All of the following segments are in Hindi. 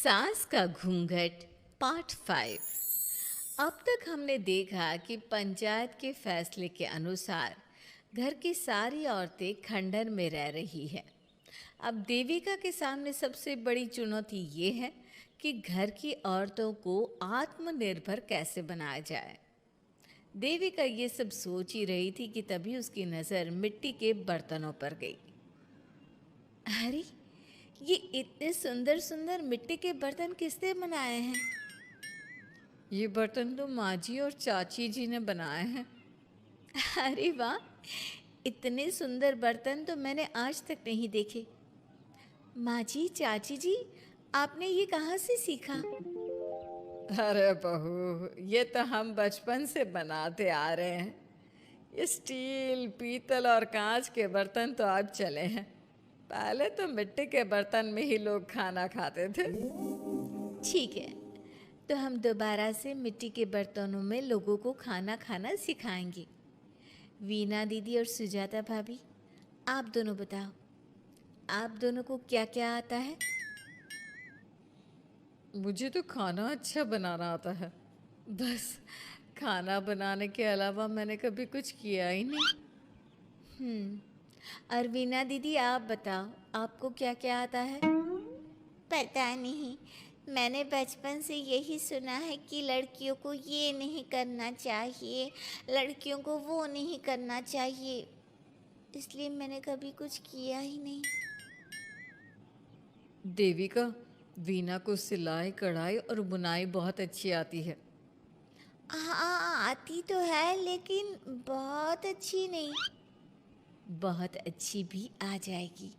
सास का घूंघट पार्ट 5। अब तक हमने देखा कि पंचायत के फैसले के अनुसार घर की सारी औरतें खंडर में रह रही हैं। अब देविका के सामने सबसे बड़ी चुनौती ये है कि घर की औरतों को आत्मनिर्भर कैसे बनाया जाए। देविका ये सब सोच ही रही थी कि तभी उसकी नज़र मिट्टी के बर्तनों पर गई। अरे, ये इतने सुंदर सुंदर मिट्टी के बर्तन किसने बनाए हैं? ये बर्तन तो माँ जी और चाची जी ने बनाए हैं। अरे वाह, इतने सुंदर बर्तन तो मैंने आज तक नहीं देखे। माँ जी, चाची जी, आपने ये कहाँ से सीखा? अरे बहू, ये तो हम बचपन से बनाते आ रहे हैं। ये स्टील, पीतल और कांच के बर्तन तो अब चले हैं। पहले तो मिट्टी के बर्तन में ही लोग खाना खाते थे। ठीक है, तो हम दोबारा से मिट्टी के बर्तनों में लोगों को खाना खाना सिखाएंगे। वीना दीदी और सुजाता भाभी, आप दोनों बताओ, आप दोनों को क्या क्या आता है? मुझे तो खाना अच्छा बनाना आता है। बस खाना बनाने के अलावा मैंने कभी कुछ किया ही नहीं। और वीना दीदी, आप बताओ, आपको क्या क्या आता है? पता नहीं, मैंने बचपन से यही सुना है कि लड़कियों को ये नहीं करना चाहिए, लड़कियों को वो नहीं करना चाहिए, इसलिए मैंने कभी कुछ किया ही नहीं। देविका, वीना को सिलाई, कढ़ाई और बुनाई बहुत अच्छी आती है। हाँ, आती तो है, लेकिन बहुत अच्छी नहीं। बहुत अच्छी भी आ जाएगी।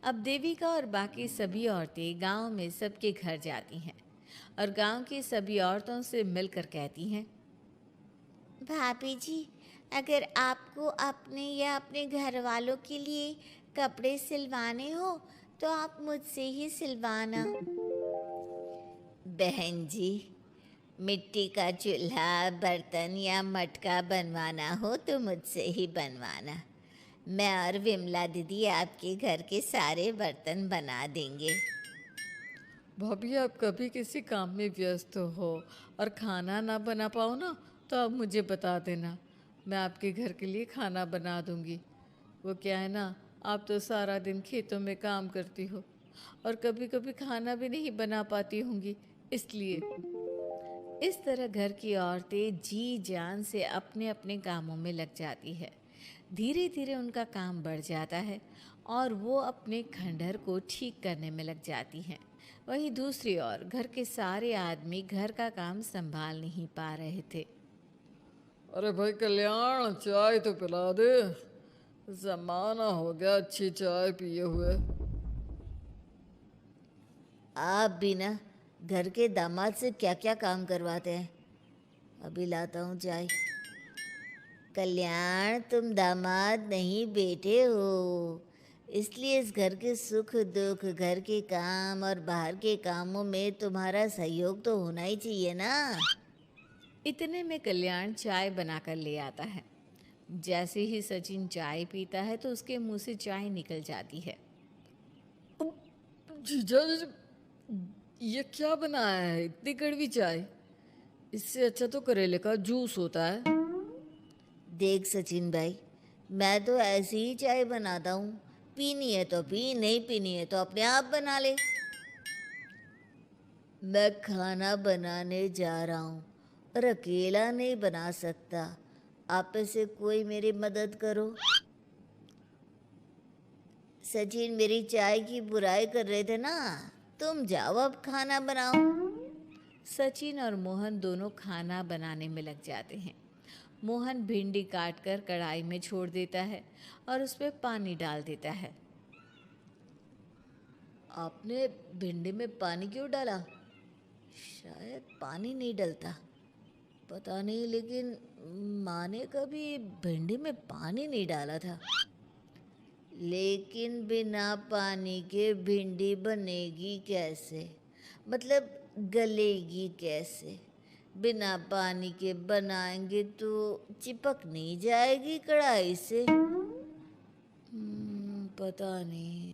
अब देविका और बाकी सभी औरतें गांव में सबके घर जाती हैं और गांव की सभी औरतों से मिलकर कहती हैं, भाभी जी, अगर आपको अपने या अपने घर वालों के लिए कपड़े सिलवाने हो तो आप मुझसे ही सिलवाना। बहन जी, मिट्टी का चूल्हा, बर्तन या मटका बनवाना हो तो मुझसे ही बनवाना। मैं और विमला दीदी आपके घर के सारे बर्तन बना देंगे। भाभी, आप कभी किसी काम में व्यस्त हो और खाना ना बना पाओ ना, तो आप मुझे बता देना, मैं आपके घर के लिए खाना बना दूंगी। वो क्या है ना, आप तो सारा दिन खेतों में काम करती हो और कभी कभी खाना भी नहीं बना पाती होंगी, इसलिए। इस तरह घर की औरतें जी जान से अपने अपने कामों में लग जाती है। धीरे धीरे उनका काम बढ़ जाता है और वो अपने खंडहर को ठीक करने में लग जाती हैं। वहीं दूसरी ओर घर के सारे आदमी घर का काम संभाल नहीं पा रहे थे। अरे भाई कल्याण, चाय तो पिला दे। जमाना हो गया अच्छी चाय पिए हुए। आप भी ना घर के दामाद से क्या क्या काम करवाते हैं। अभी लाता हूँ चाय। कल्याण, तुम दामाद नहीं बेटे हो, इसलिए इस घर के सुख दुख, घर के काम और बाहर के कामों में तुम्हारा सहयोग तो होना ही चाहिए ना। इतने में कल्याण चाय बनाकर ले आता है। जैसे ही सचिन चाय पीता है तो उसके मुंह से चाय निकल जाती है। जीजा, ये क्या बनाया है, इतनी कड़वी चाय? इससे अच्छा तो करेले का जूस होता है। देख सचिन भाई, मैं तो ऐसी ही चाय बनाता हूँ। पीनी है तो पी, नहीं पीनी है तो अपने आप बना ले। मैं खाना बनाने जा रहा हूँ और अकेला नहीं बना सकता। आप में से कोई मेरी मदद करो। सचिन मेरी चाय की बुराई कर रहे थे ना, तुम जाओ अब खाना बनाओ। सचिन और मोहन दोनों खाना बनाने में लग जाते हैं। मोहन भिंडी काटकर कढ़ाई में छोड़ देता है और उस पर पानी डाल देता है। आपने भिंडी में पानी क्यों डाला? शायद पानी नहीं डलता, पता नहीं, लेकिन माँ ने कभी भिंडी में पानी नहीं डाला था। लेकिन बिना पानी के भिंडी बनेगी कैसे? मतलब गलेगी कैसे? बिना पानी के बनाएंगे तो चिपक नहीं जाएगी कढ़ाई से? पता नहीं।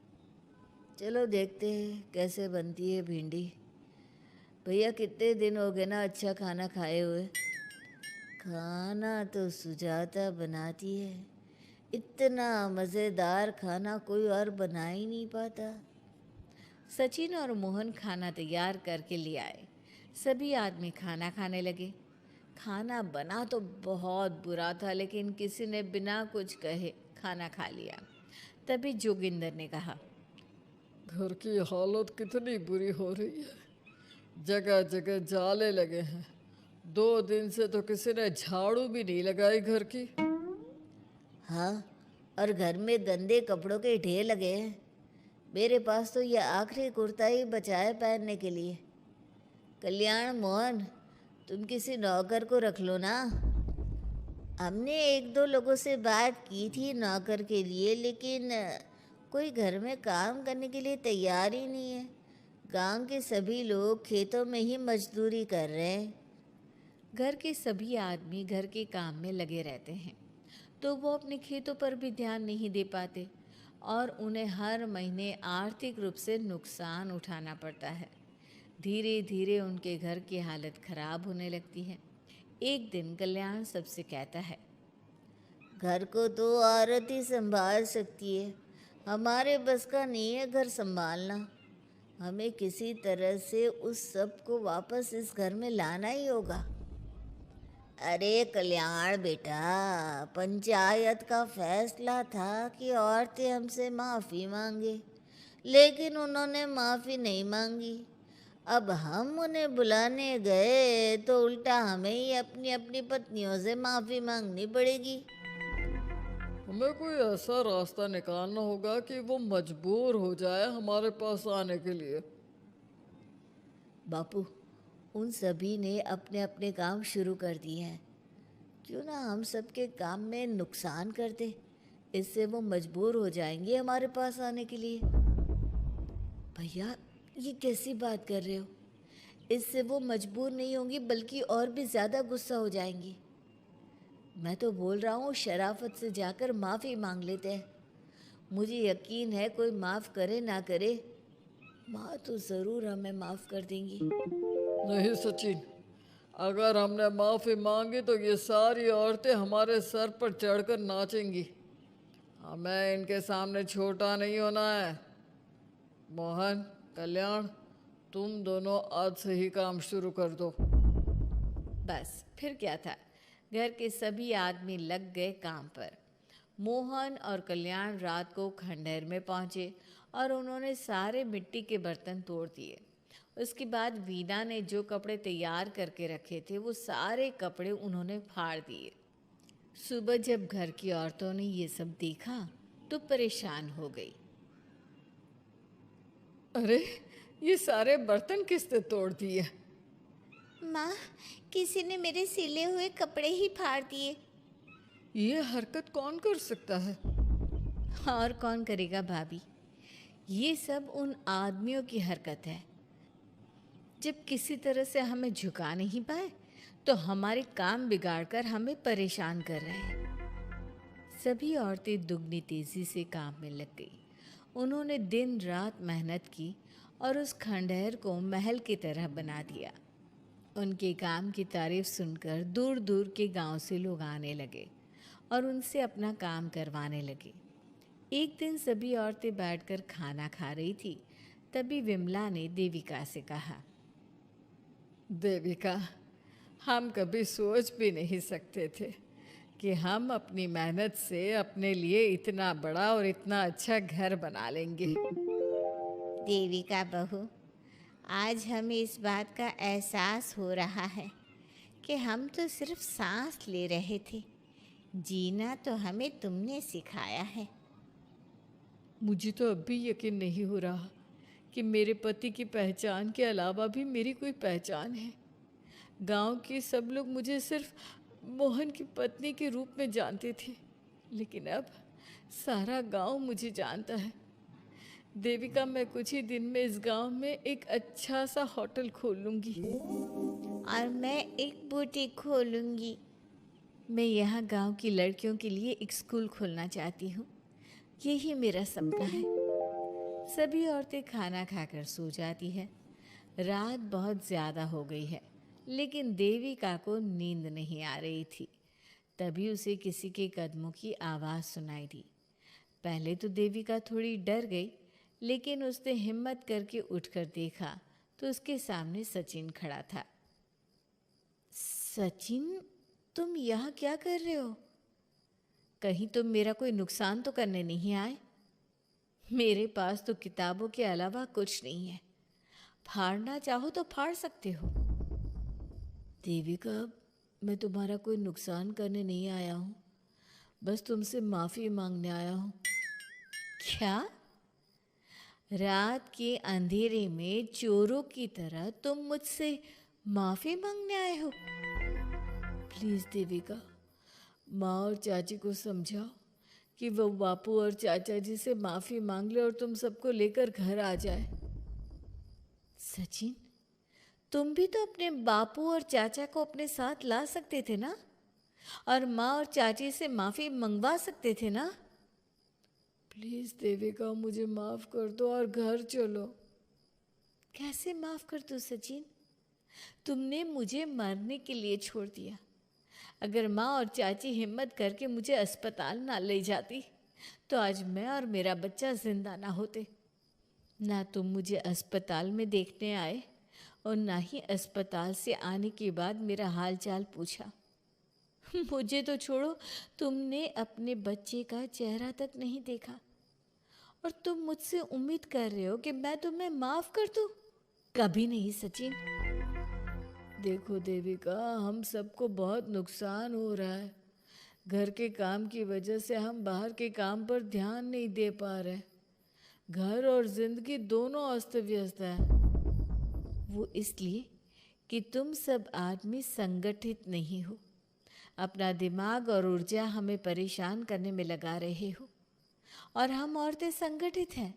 चलो देखते हैं कैसे बनती है भिंडी। भैया कितने दिन हो गए ना अच्छा खाना खाए हुए। खाना तो सुजाता बनाती है, इतना मज़ेदार खाना कोई और बना ही नहीं पाता। सचिन और मोहन खाना तैयार करके ले आए। सभी आदमी खाना खाने लगे। खाना बना तो बहुत बुरा था, लेकिन किसी ने बिना कुछ कहे खाना खा लिया। तभी जोगिंदर ने कहा, घर की हालत कितनी बुरी हो रही है, जगह जगह जाले लगे हैं। 2 दिन से तो किसी ने झाड़ू भी नहीं लगाई घर की। हाँ, और घर में गंदे कपड़ों के ढेर लगे हैं। मेरे पास तो यह आखिरी कुर्ता ही बचा है पहनने के लिए। कल्याण, मोहन, तुम किसी नौकर को रख लो ना। हमने एक दो लोगों से बात की थी नौकर के लिए, लेकिन कोई घर में काम करने के लिए तैयार ही नहीं है। गांव के सभी लोग खेतों में ही मजदूरी कर रहे हैं। घर के सभी आदमी घर के काम में लगे रहते हैं, तो वो अपने खेतों पर भी ध्यान नहीं दे पाते और उन्हें हर महीने आर्थिक रूप से नुकसान उठाना पड़ता है। धीरे धीरे उनके घर की हालत खराब होने लगती है। एक दिन कल्याण सबसे कहता है, घर को तो औरत ही संभाल सकती है, हमारे बस का नहीं है घर संभालना। हमें किसी तरह से उस सब को वापस इस घर में लाना ही होगा। अरे कल्याण बेटा, पंचायत का फैसला था कि औरतें हमसे माफ़ी मांगे, लेकिन उन्होंने माफ़ी नहीं मांगी। अब हम उन्हें बुलाने गए तो उल्टा हमें ही अपनी अपनी पत्नियों से माफ़ी मांगनी पड़ेगी। हमें कोई ऐसा रास्ता निकालना होगा कि वो मजबूर हो जाए हमारे पास आने के लिए। बापू, उन सभी ने अपने अपने काम शुरू कर दिए हैं। क्यों ना हम सबके काम में नुकसान कर दे, इससे वो मजबूर हो जाएंगे हमारे पास आने के लिए। भैया, ये कैसी बात कर रहे हो? इससे वो मजबूर नहीं होंगी बल्कि और भी ज़्यादा गुस्सा हो जाएंगी। मैं तो बोल रहा हूँ शराफत से जाकर माफ़ी मांग लेते हैं। मुझे यकीन है कोई माफ़ करे ना करे, माँ तो ज़रूर हमें माफ़ कर देंगी। नहीं सचिन, अगर हमने माफ़ी मांगी तो ये सारी औरतें हमारे सर पर चढ़कर नाचेंगी। हमें इनके सामने छोटा नहीं होना है। मोहन, कल्याण, तुम दोनों आज से ही काम शुरू कर दो। बस फिर क्या था, घर के सभी आदमी लग गए काम पर। मोहन और कल्याण रात को खंडहर में पहुंचे और उन्होंने सारे मिट्टी के बर्तन तोड़ दिए। उसके बाद वीना ने जो कपड़े तैयार करके रखे थे वो सारे कपड़े उन्होंने फाड़ दिए। सुबह जब घर की औरतों ने ये सब देखा तो परेशान हो गई। अरे, ये सारे बर्तन किसने तोड़ दिए? माँ, किसी ने मेरे सिले हुए कपड़े ही फाड़ दिए। ये हरकत कौन कर सकता है? और कौन करेगा भाभी, ये सब उन आदमियों की हरकत है। जब किसी तरह से हमें झुका नहीं पाए तो हमारे काम बिगाड़कर हमें परेशान कर रहे हैं। सभी औरतें दुगनी तेजी से काम में लग गई। उन्होंने दिन रात मेहनत की और उस खंडहर को महल की तरह बना दिया। उनके काम की तारीफ सुनकर दूर दूर के गांव से लोग आने लगे और उनसे अपना काम करवाने लगे। एक दिन सभी औरतें बैठकर खाना खा रही थी। तभी विमला ने देविका से कहा, देविका, हम कभी सोच भी नहीं सकते थे कि हम अपनी मेहनत से अपने लिए इतना बड़ा और इतना अच्छा घर बना लेंगे। देविका बहू, आज हमें इस बात का एहसास हो रहा है कि हम तो सिर्फ सांस ले रहे थे, जीना तो हमें तुमने सिखाया है। मुझे तो अब भी यकीन नहीं हो रहा कि मेरे पति की पहचान के अलावा भी मेरी कोई पहचान है। गांव के सब लोग मुझे सिर्फ मोहन की पत्नी के रूप में जानते थे, लेकिन अब सारा गांव मुझे जानता है। देविका, मैं कुछ ही दिन में इस गांव में एक अच्छा सा होटल खोल लूँगी। और मैं एक बुटीक खोलूँगी। मैं यहाँ गांव की लड़कियों के लिए एक स्कूल खोलना चाहती हूँ। यही मेरा सपना है। सभी औरतें खाना खाकर सो जाती है। रात बहुत ज़्यादा हो गई है, लेकिन देविका को नींद नहीं आ रही थी। तभी उसे किसी के कदमों की आवाज़ सुनाई दी। पहले तो देविका थोड़ी डर गई, लेकिन उसने हिम्मत करके उठकर देखा तो उसके सामने सचिन खड़ा था। सचिन, तुम यहाँ क्या कर रहे हो? कहीं तुम मेरा कोई नुकसान तो करने नहीं आए? मेरे पास तो किताबों के अलावा कुछ नहीं है। फाड़ना चाहो तो फाड़ सकते हो। देविका, मैं तुम्हारा कोई नुकसान करने नहीं आया हूँ, बस तुमसे माफ़ी मांगने आया हूँ। क्या? रात के अंधेरे में चोरों की तरह तुम मुझसे माफ़ी मांगने आए हो? प्लीज़ देविका, माँ और चाची को समझाओ कि वो बापू और चाचा जी से माफ़ी मांग ले और तुम सबको लेकर घर आ जाए। सचिन, तुम भी तो अपने बापू और चाचा को अपने साथ ला सकते थे ना, और माँ और चाची से माफ़ी मंगवा सकते थे ना। प्लीज़ देविका, मुझे माफ़ कर दो और घर चलो। कैसे माफ़ कर दूँ सचिन? तुमने मुझे मरने के लिए छोड़ दिया। अगर माँ और चाची हिम्मत करके मुझे अस्पताल ना ले जाती तो आज मैं और मेरा बच्चा जिंदा ना होते। ना तुम मुझे अस्पताल में देखने आए और ना ही अस्पताल से आने के बाद मेरा हाल चाल पूछा। मुझे तो छोड़ो, तुमने अपने बच्चे का चेहरा तक नहीं देखा, और तुम मुझसे उम्मीद कर रहे हो कि मैं तुम्हें माफ़ कर दूँ? कभी नहीं सचिन। देखो देविका, हम सबको बहुत नुकसान हो रहा है। घर के काम की वजह से हम बाहर के काम पर ध्यान नहीं दे पा रहे। घर और जिंदगी दोनों अस्त व्यस्त है। वो इसलिए कि तुम सब आदमी संगठित नहीं हो। अपना दिमाग और ऊर्जा हमें परेशान करने में लगा रहे हो, और हम औरतें संगठित हैं।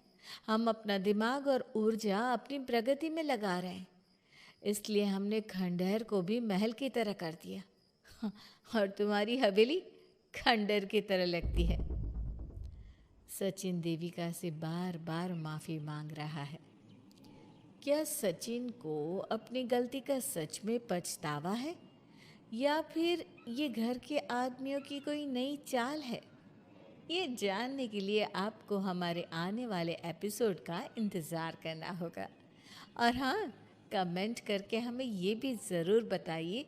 हम अपना दिमाग और ऊर्जा अपनी प्रगति में लगा रहे हैं। इसलिए हमने खंडहर को भी महल की तरह कर दिया और तुम्हारी हवेली खंडहर की तरह लगती है। सचिन देविका से बार बार माफ़ी मांग रहा है। क्या सचिन को अपनी गलती का सच में पछतावा है, या फिर ये घर के आदमियों की कोई नई चाल है? ये जानने के लिए आपको हमारे आने वाले एपिसोड का इंतज़ार करना होगा। और हाँ, कमेंट करके हमें ये भी ज़रूर बताइए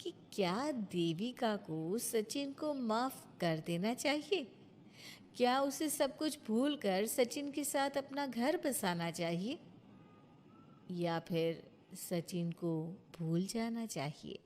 कि क्या देविका को सचिन को माफ़ कर देना चाहिए? क्या उसे सब कुछ भूलकर सचिन के साथ अपना घर बसाना चाहिए, या फिर सचिन को भूल जाना चाहिए?